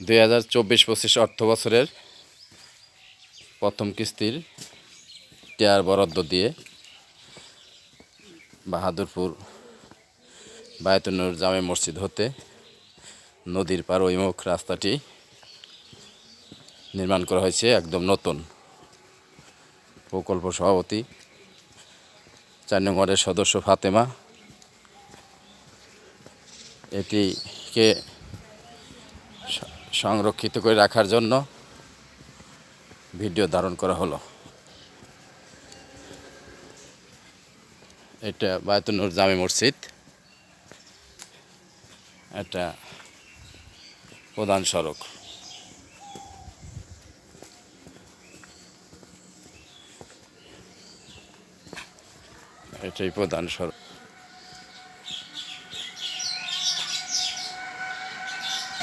2024-25 অর্থ বছরের প্রথম কিস্তির টেয়ার বরাদ্দ দিয়ে বাহাদুরপুর বায়তুন্নুর জামে মসজিদ হতে নদীর পার অভিমুখ রাস্তাটি নির্মাণ করা হয়েছে একদম নতুন। প্রকল্প সভাপতি 4 নং ওয়ার্ডের সদস্য ফাতেমা এটিকে সংরক্ষিত করে রাখার জন্য ভিডিও ধারণ করা হলো। এটা বায়তুন্নুর জামে মসজিদ, এটা প্রধান সড়ক। এটাই প্রধান সড়ক।